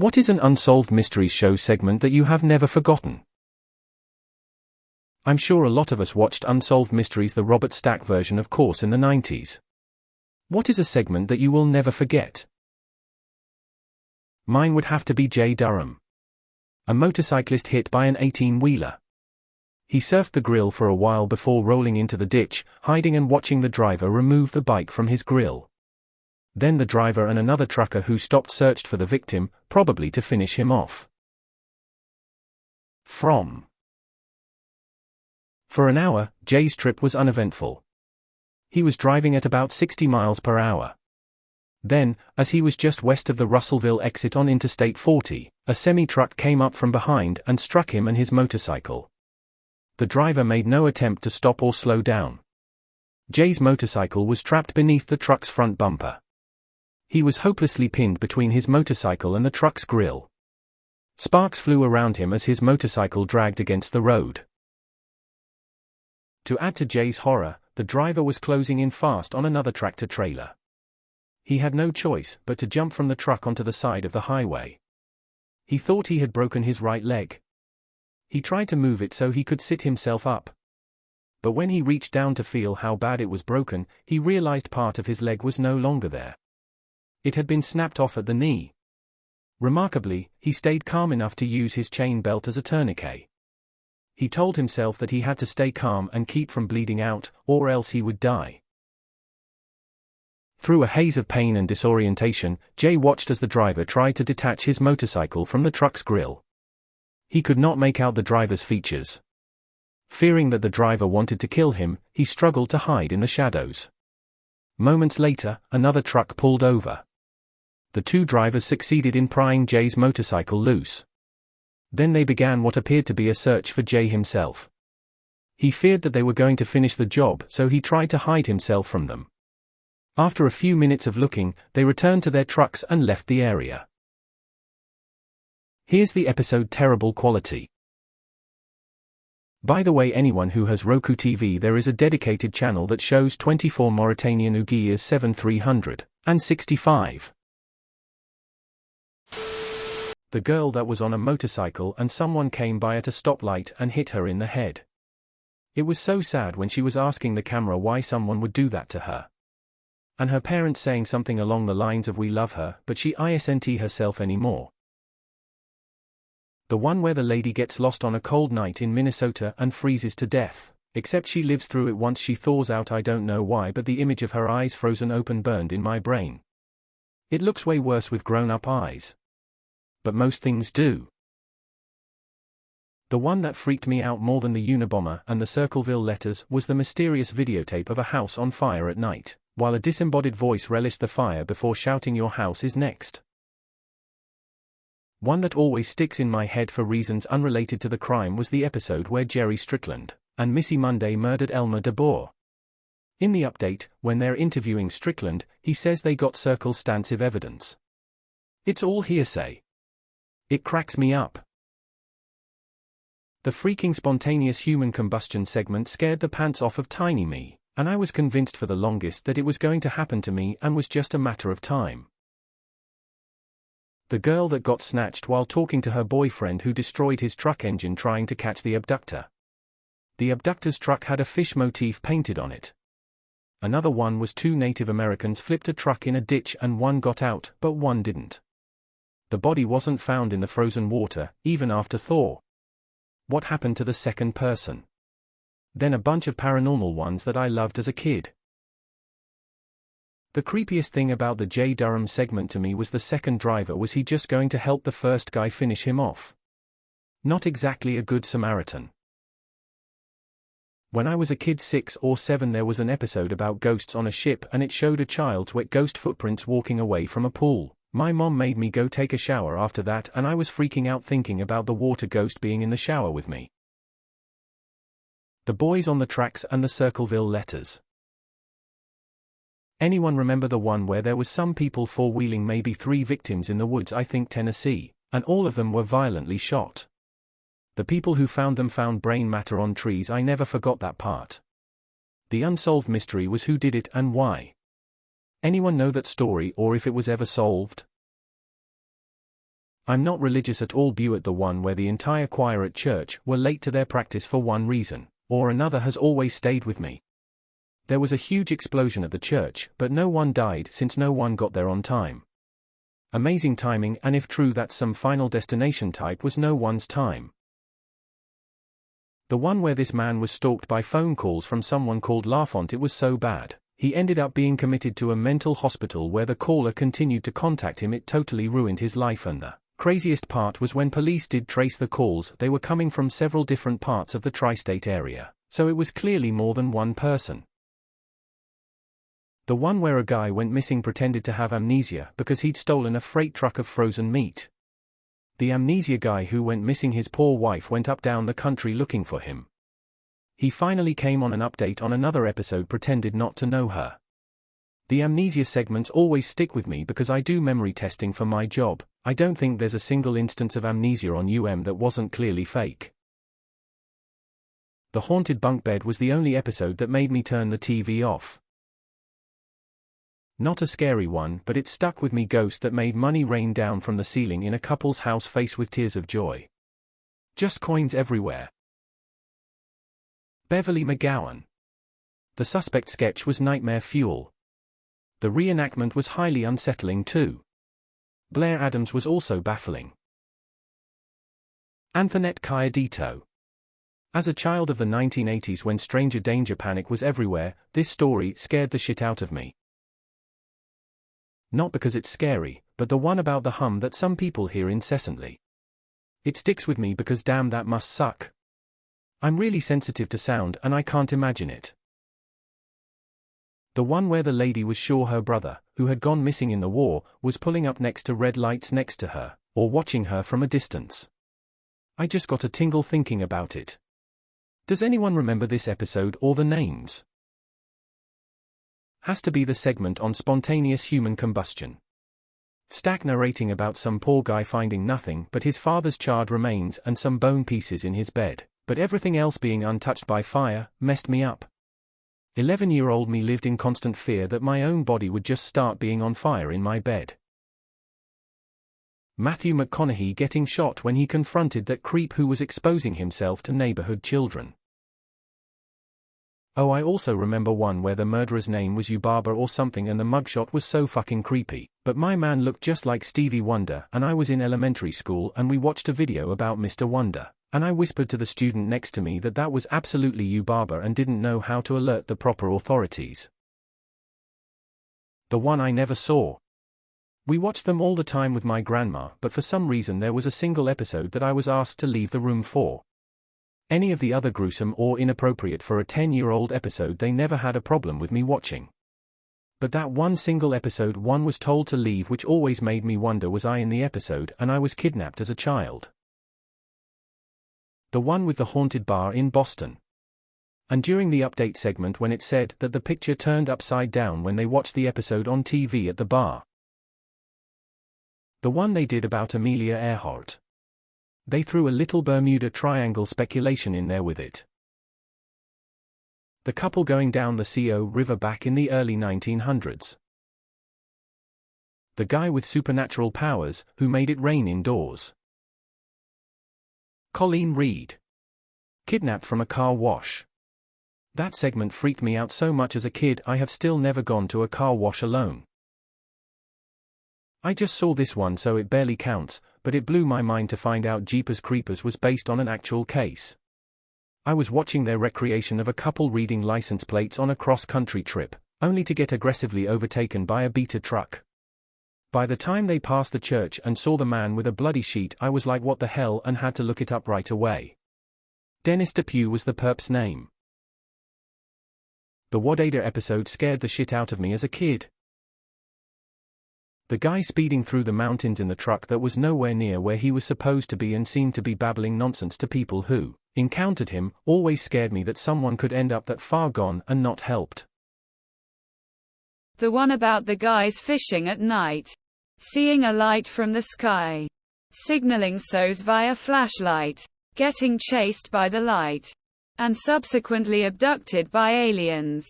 What is an Unsolved Mysteries show segment that you have never forgotten? I'm sure a lot of us watched Unsolved Mysteries, the Robert Stack version of course, in the 90s. What is a segment that you will never forget? Mine would have to be Jay Durham. A motorcyclist hit by an 18-wheeler. He surfed the grill for a while before rolling into the ditch, hiding and watching the driver remove the bike from his grill. Then the driver and another trucker who stopped searched for the victim, probably to finish him off. From. For an hour, Jay's trip was uneventful. He was driving at about 60 miles per hour. Then, as he was just west of the Russellville exit on Interstate 40, a semi-truck came up from behind and struck him and his motorcycle. The driver made no attempt to stop or slow down. Jay's motorcycle was trapped beneath the truck's front bumper. He was hopelessly pinned between his motorcycle and the truck's grill. Sparks flew around him as his motorcycle dragged against the road. To add to Jay's horror, the driver was closing in fast on another tractor-trailer. He had no choice but to jump from the truck onto the side of the highway. He thought he had broken his right leg. He tried to move it so he could sit himself up. But when he reached down to feel how bad it was broken, he realized part of his leg was no longer there. It had been snapped off at the knee. Remarkably, he stayed calm enough to use his chain belt as a tourniquet. He told himself that he had to stay calm and keep from bleeding out, or else he would die. Through a haze of pain and disorientation, Jay watched as the driver tried to detach his motorcycle from the truck's grill. He could not make out the driver's features. Fearing that the driver wanted to kill him, he struggled to hide in the shadows. Moments later, another truck pulled over. The two drivers succeeded in prying Jay's motorcycle loose. Then they began what appeared to be a search for Jay himself. He feared that they were going to finish the job, so he tried to hide himself from them. After a few minutes of looking, they returned to their trucks and left the area. Here's the episode terrible quality. By the way, anyone who has Roku TV, there is a dedicated channel that shows 24 Mauritanian Uguias 7365. The girl that was on a motorcycle and someone came by at a stoplight and hit her in the head. It was so sad when she was asking the camera why someone would do that to her. And her parents saying something along the lines of "we love her, but she isn't herself anymore." The one where the lady gets lost on a cold night in Minnesota and freezes to death, except she lives through it once she thaws out. I don't know why, but the image of her eyes frozen open burned in my brain. It looks way worse with grown-up eyes. But most things do. The one that freaked me out more than the Unabomber and the Circleville letters was the mysterious videotape of a house on fire at night, while a disembodied voice relished the fire before shouting, "Your house is next." One that always sticks in my head for reasons unrelated to the crime was the episode where Jerry Strickland and Missy Monday murdered Elmer DeBoer. In the update, when they're interviewing Strickland, he says they got circumstantive evidence. It's all hearsay. It cracks me up. The freaking spontaneous human combustion segment scared the pants off of tiny me, and I was convinced for the longest that it was going to happen to me and was just a matter of time. The girl that got snatched while talking to her boyfriend who destroyed his truck engine trying to catch the abductor. The abductor's truck had a fish motif painted on it. Another one was two Native Americans flipped a truck in a ditch and one got out, but one didn't. The body wasn't found in the frozen water, even after thaw. What happened to the second person? Then a bunch of paranormal ones that I loved as a kid. The creepiest thing about the Jay Durham segment to me was the second driver. Was he just going to help the first guy finish him off? Not exactly a good Samaritan. When I was a kid 6 or 7, there was an episode about ghosts on a ship and it showed a child's wet ghost footprints walking away from a pool. My mom made me go take a shower after that and I was freaking out thinking about the water ghost being in the shower with me. The boys on the tracks and the Circleville letters. Anyone remember the one where there was some people four-wheeling maybe 3 victims in the woods, I think Tennessee, and all of them were violently shot? The people who found them found brain matter on trees. I never forgot that part. The unsolved mystery was who did it and why. Anyone know that story or if it was ever solved? I'm not religious at all, but the one where the entire choir at church were late to their practice for one reason or another has always stayed with me. There was a huge explosion at the church, but no one died since no one got there on time. Amazing timing, and if true that's some Final Destination type, was no one's time. The one where this man was stalked by phone calls from someone called Lafont, it was so bad, he ended up being committed to a mental hospital where the caller continued to contact him. It totally ruined his life, and the craziest part was when police did trace the calls, they were coming from several different parts of the tri-state area, so it was clearly more than one person. The one where a guy went missing pretended to have amnesia because he'd stolen a freight truck of frozen meat. The amnesia guy who went missing, his poor wife went up down the country looking for him. He finally came on an update on another episode, pretended not to know her. The amnesia segments always stick with me because I do memory testing for my job. I don't think there's a single instance of amnesia on that wasn't clearly fake. The haunted bunk bed was the only episode that made me turn the TV off. Not a scary one, but it stuck with me. Ghost that made money rain down from the ceiling in a couple's house, face with tears of joy. Just coins everywhere. Beverly McGowan. The suspect sketch was nightmare fuel. The reenactment was highly unsettling too. Blair Adams was also baffling. Antoinette Cayadito. As a child of the 1980s, when stranger danger panic was everywhere, this story scared the shit out of me. Not because it's scary, but the one about the hum that some people hear incessantly. It sticks with me because damn, that must suck. I'm really sensitive to sound and I can't imagine it. The one where the lady was sure her brother, who had gone missing in the war, was pulling up next to red lights next to her, or watching her from a distance. I just got a tingle thinking about it. Does anyone remember this episode or the names? Has to be the segment on spontaneous human combustion. Stack narrating about some poor guy finding nothing but his father's charred remains and some bone pieces in his bed, but everything else being untouched by fire, messed me up. 11-year-old me lived in constant fear that my own body would just start being on fire in my bed. Matthew McConaughey getting shot when he confronted that creep who was exposing himself to neighborhood children. Oh, I also remember one where the murderer's name was Yubaba or something and the mugshot was so fucking creepy, but my man looked just like Stevie Wonder, and I was in elementary school and we watched a video about Mr. Wonder, and I whispered to the student next to me that that was absolutely Yubaba and didn't know how to alert the proper authorities. The one I never saw. We watched them all the time with my grandma, but for some reason there was a single episode that I was asked to leave the room for. Any of the other gruesome or inappropriate for a 10-year-old episode they never had a problem with me watching. But that one single episode one was told to leave, which always made me wonder, was I in the episode and I was kidnapped as a child? The one with the haunted bar in Boston. And during the update segment when it said that the picture turned upside down when they watched the episode on TV at the bar. The one they did about Amelia Earhart. They threw a little Bermuda Triangle speculation in there with it. The couple going down the CO River back in the early 1900s. The guy with supernatural powers, who made it rain indoors. Colleen Reed. Kidnapped from a car wash. That segment freaked me out so much as a kid. I have still never gone to a car wash alone. I just saw this one so it barely counts, but it blew my mind to find out Jeepers Creepers was based on an actual case. I was watching their recreation of a couple reading license plates on a cross-country trip, only to get aggressively overtaken by a beater truck. By the time they passed the church and saw the man with a bloody sheet, I was like, what the hell, and had to look it up right away. Dennis Depew was the perp's name. The Wadada episode scared the shit out of me as a kid. The guy speeding through the mountains in the truck that was nowhere near where he was supposed to be and seemed to be babbling nonsense to people who encountered him always scared me that someone could end up that far gone and not helped. The one about the guys fishing at night, seeing a light from the sky, signaling SOS via flashlight, getting chased by the light, and subsequently abducted by aliens.